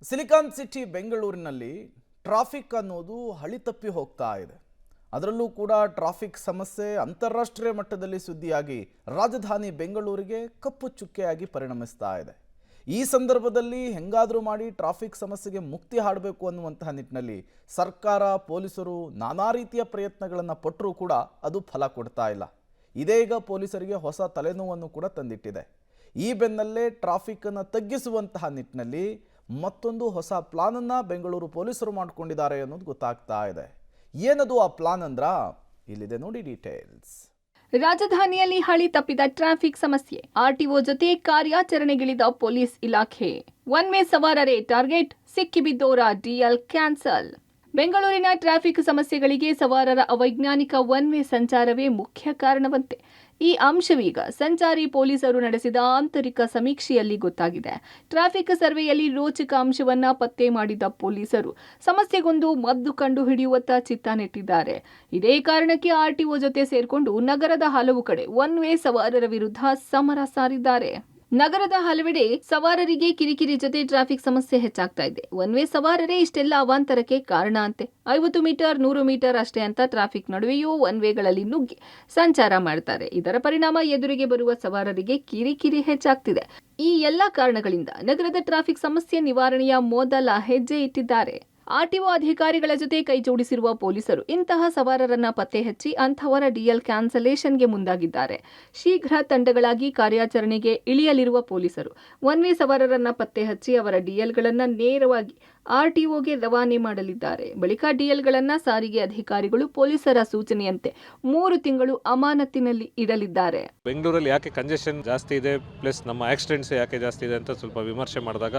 Silicon city ಬೆಂಗಳೂರಿನಲ್ಲಿ traffic ಅನ್ನೋದು ಹಳಿತಪ್ಪಿ ಹೋಗ್ತಾ ಇದೆ. ಅದರಲ್ಲೂ ಕೂಡ ಟ್ರಾಫಿಕ್ ಸಮಸ್ಯೆ ಅಂತಾರಾಷ್ಟ್ರೀಯ ಮಟ್ಟದಲ್ಲಿ ಸುದ್ದಿಯಾಗಿ ರಾಜಧಾನಿ ಬೆಂಗಳೂರಿಗೆ ಕಪ್ಪು ಚುಕ್ಕೆಯಾಗಿ ಪರಿಣಮಿಸ್ತಾ ಇದೆ. ಈ ಸಂದರ್ಭದಲ್ಲಿ ಹೆಂಗಾದರೂ ಮಾಡಿ ಟ್ರಾಫಿಕ್ ಸಮಸ್ಯೆಗೆ ಮುಕ್ತಿ ಹಾಡಬೇಕು ಅನ್ನುವಂತಹ ನಿಟ್ಟಿನಲ್ಲಿ ಸರ್ಕಾರ, ಪೊಲೀಸರು ನಾನಾ ರೀತಿಯ ಪ್ರಯತ್ನಗಳನ್ನು ಪಟ್ಟರೂ ಕೂಡ ಅದು ಫಲ ಕೊಡ್ತಾ ಇಲ್ಲ. ಇದೇ ಈಗ ಪೊಲೀಸರಿಗೆ ಹೊಸ ತಲೆನೋವನ್ನು ಕೂಡ ತಂದಿಟ್ಟಿದೆ. ಈ ಬೆನ್ನಲ್ಲೇ ಟ್ರಾಫಿಕ್ ಅನ್ನು ತಗ್ಗಿಸುವಂತಹ ನಿಟ್ಟಿನಲ್ಲಿ ಮತ್ತೊಂದು ಹೊಸ ಪ್ಲಾನ್ ಅನ್ನು ಬೆಂಗಳೂರು ಪೊಲೀಸರು ಮಾಡಿಕೊಂಡಿದ್ದಾರೆ ಅನ್ನೋದು ಗೊತ್ತಾಗ್ತಾ ಇದೆ. ಏನದು ಆ ಪ್ಲಾನ್ ಅಂದ್ರ ಇಲ್ಲಿದೆ ನೋಡಿ ಡೀಟೇಲ್ಸ್. ರಾಜಧಾನಿಯಲ್ಲಿ ಹಳಿ ತಪ್ಪಿದ ಟ್ರಾಫಿಕ್ ಸಮಸ್ಯೆ, ಆರ್ಟಿಒ ಜೊತೆ ಕಾರ್ಯಾಚರಣೆಗಿಳಿದ ಪೊಲೀಸ್ ಇಲಾಖೆ. ಒನ್ ವೇ ಸವಾರರೇ ಟಾರ್ಗೆಟ್, ಸಿಕ್ಕಿಬಿದ್ದೋರ ಡಿಎಲ್ ಕ್ಯಾನ್ಸಲ್. ಬೆಂಗಳೂರಿನ ಟ್ರಾಫಿಕ್ ಸಮಸ್ಯೆಗಳಿಗೆ ಸವಾರರ ಅವೈಜ್ಞಾನಿಕ ಒನ್ ವೇ ಸಂಚಾರವೇ ಮುಖ್ಯ ಕಾರಣವಂತೆ. ಈ ಅಂಶವೀಗ ಸಂಚಾರಿ ಪೊಲೀಸರು ನಡೆಸಿದ ಆಂತರಿಕ ಸಮೀಕ್ಷೆಯಲ್ಲಿ ಗೊತ್ತಾಗಿದೆ. ಟ್ರಾಫಿಕ್ ಸರ್ವೆಯಲ್ಲಿ ರೋಚಕ ಅಂಶವನ್ನ ಪತ್ತೆ ಮಾಡಿದ ಪೊಲೀಸರು ಸಮಸ್ಯೆಗೊಂದು ಮದ್ದು ಕಂಡು ಹಿಡಿಯುವತ್ತ ಚಿತ್ತ ನೆಟ್ಟಿದ್ದಾರೆ. ಇದೇ ಕಾರಣಕ್ಕೆ ಆರ್ಟಿಒ ಜೊತೆ ಸೇರ್ಕೊಂಡು ನಗರದ ಹಲವು ಕಡೆ ಒನ್ ವೇ ಸವಾರರ ವಿರುದ್ಧ ಸಮರ ಸಾರಿದ್ದಾರೆ. ನಗರದ ಹಲವೆಡೆ ಸವಾರರಿಗೆ ಕಿರಿಕಿರಿ ಜೊತೆ ಟ್ರಾಫಿಕ್ ಸಮಸ್ಯೆ ಹೆಚ್ಚಾಗ್ತಾ ಇದೆ. ಒನ್ ವೇ ಸವಾರರೇ ಇಷ್ಟೆಲ್ಲ ಅವಾಂತರಕ್ಕೆ ಕಾರಣ ಅಂತೆ. 50 ಮೀಟರ್ 100 ಮೀಟರ್ ಅಷ್ಟೇ ಅಂತ ಟ್ರಾಫಿಕ್ ನಡುವೆಯೂ ಒನ್ ವೇಗಳಲ್ಲಿ ನುಗ್ಗಿ ಸಂಚಾರ ಮಾಡ್ತಾರೆ. ಇದರ ಪರಿಣಾಮ ಎದುರಿಗೆ ಬರುವ ಸವಾರರಿಗೆ ಕಿರಿಕಿರಿ ಹೆಚ್ಚಾಗ್ತಿದೆ. ಈ ಎಲ್ಲ ಕಾರಣಗಳಿಂದ ನಗರದ ಟ್ರಾಫಿಕ್ ಸಮಸ್ಯೆ ನಿವಾರಣೆಯ ಮೊದಲ ಹೆಜ್ಜೆ ಇಟ್ಟಿದ್ದಾರೆ. ಆರ್ಟಿಒ ಅಧಿಕಾರಿಗಳ ಜೊತೆ ಕೈ ಜೋಡಿಸಿರುವ ಪೊಲೀಸರು ಇಂತಹ ಸವಾರರನ್ನ ಪತ್ತೆ ಹಚ್ಚಿ ಅಂಥವರ ಡಿಎಲ್ ಕ್ಯಾನ್ಸಲೇಷನ್ಗೆ ಮುಂದಾಗಿದ್ದಾರೆ. ಶೀಘ್ರ ತಂಡಗಳಾಗಿ ಕಾರ್ಯಾಚರಣೆಗೆ ಇಳಿಯಲಿರುವ ಪೊಲೀಸರು ಒನ್ ವೇ ಸವಾರರನ್ನ ಪತ್ತೆ ಹಚ್ಚಿ ಅವರ ಡಿಎಲ್ಗಳನ್ನ ನೇರವಾಗಿ ಆರ್ಟಿಒಗೆ ರವಾನೆ ಮಾಡಲಿದ್ದಾರೆ. ಬಳಿಕ ಡಿಎಲ್ಗಳನ್ನ ಸಾರಿಗೆ ಅಧಿಕಾರಿಗಳು ಪೊಲೀಸರ ಸೂಚನೆಯಂತೆ 3 ತಿಂಗಳು ಅಮಾನತಿನಲ್ಲಿ ಇಡಲಿದ್ದಾರೆ. ಬೆಂಗಳೂರಲ್ಲಿ ಯಾಕೆ ಕಂಜೆಷನ್ ಜಾಸ್ತಿ ಇದೆ, ಪ್ಲಸ್ ನಮ್ಮ ಆಕ್ಸಿಡೆಂಟ್ಸ್ ಯಾಕೆ ಜಾಸ್ತಿ ಇದೆ ಅಂತ ಸ್ವಲ್ಪ ವಿಮರ್ಶೆ ಮಾಡಿದಾಗ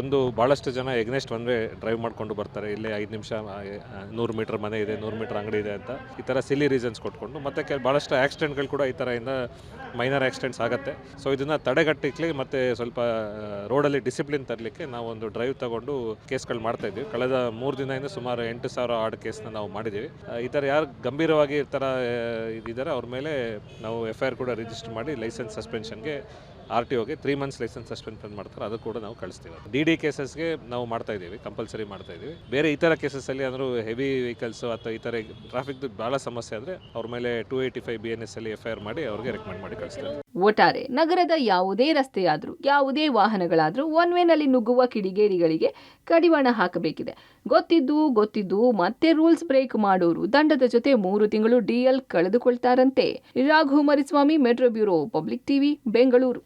ಒಂದು ಬಹಳಷ್ಟು ಜನ ಎಗ್ನೆಸ್ಟ್ ಒನ್ ವೇ ಡ್ರೈವ್ ಮಾಡ್ಕೊಂಡು ಬರ್ತಾರೆ. ಇಲ್ಲೇ 5 ನಿಮಿಷ 100 ಮೀಟರ್ ಮನೆ ಇದೆ, 100 ಮೀಟರ್ ಅಂಗಡಿ ಇದೆ ಅಂತ ಈ ಥರ ಸಿಲಿ ರೀಸನ್ಸ್ ಕೊಟ್ಕೊಂಡು ಮತ್ತೆ ಭಾಳಷ್ಟು ಆಕ್ಸಿಡೆಂಟ್ಗಳು ಕೂಡ ಈ ಥರ ಮೈನರ್ ಆಕ್ಸಿಡೆಂಟ್ಸ್ ಆಗುತ್ತೆ. ಸೊ ಇದನ್ನು ತಡೆಗಟ್ಟಲಿಕ್ಕೆ ಮತ್ತು ಸ್ವಲ್ಪ ರೋಡಲ್ಲಿ ಡಿಸಿಪ್ಲಿನ್ ತರಲಿಕ್ಕೆ ನಾವು ಒಂದು ಡ್ರೈವ್ ತಗೊಂಡು ಕೇಸ್ಗಳು ಮಾಡ್ತಾ ಇದ್ದೀವಿ. ಕಳೆದ 3 ದಿನದಿಂದ ಸುಮಾರು 8,000 ಆರ್ಡ್ ಕೇಸ್ನ ನಾವು ಮಾಡಿದ್ದೀವಿ. ಈ ಥರ ಯಾರು ಗಂಭೀರವಾಗಿ ಈ ಥರ ಇದ್ದಾರೆ ಅವ್ರ ಮೇಲೆ ನಾವು FIR ಕೂಡ ರಿಜಿಸ್ಟರ್ ಮಾಡಿ ಲೈಸೆನ್ಸ್ ಸಸ್ಪೆನ್ಷನ್ಗೆ RTOಗೆ 3 ಮಂತ್ಸ್ ಲೈಸೆನ್ಸ್ ಸಸ್ಪೆನ್ಷನ್ ಮಾಡ್ತಾರೆ, ಅದು ಕೂಡ ನಾವು ಕಳಿಸ್ತೀವಿ. DD ಕೇಸಸ್ಗೆ ನಾವು ಮಾಡ್ತಾ ಇದ್ದೀವಿ, ಕಂಪಲ್ಸರಿ ಮಾಡ್ತಾ ಇದ್ದೀವಿ. ಬೇರೆ ಈ ಥರ ಕೇಸಸ್ಸಲ್ಲಿ ಅಂದರೂ ಹೆವಿ ವೆಹಿಕಲ್ಸ್ ಅಥವಾ ಈ ಥರ ಟ್ರಾಫಿಕ್ದು ಭಾಳ ಸಮಸ್ಯೆ ಆದರೆ ಅವ್ರ ಮೇಲೆ 285 BNS ಅಲ್ಲಿ FIR ಮಾಡಿ ಅವ್ರಿಗೆ ರೆಕಮೆಂಡ್ ಮಾಡಿ ಕಳಿಸ್ತೀವಿ. ಒಟ್ಟಾರೆ ನಗರದ ಯಾವುದೇ ರಸ್ತೆಯಾದ್ರೂ ಯಾವುದೇ ವಾಹನಗಳಾದ್ರೂ ಒನ್ ವೇನಲ್ಲಿ ನುಗ್ಗುವ ಕಿಡಿಗೇಡಿಗಳಿಗೆ ಕಡಿವಾಣ ಹಾಕಬೇಕಿದೆ. ಗೊತ್ತಿದ್ದು ಮತ್ತೆ ರೂಲ್ಸ್ ಬ್ರೇಕ್ ಮಾಡೋರು ದಂಡದ ಜೊತೆ 3 ತಿಂಗಳು DL ಕಳೆದುಕೊಳ್ತಾರಂತೆ. Raghu Mariswamy, metro bureau, public TV, Bengaluru.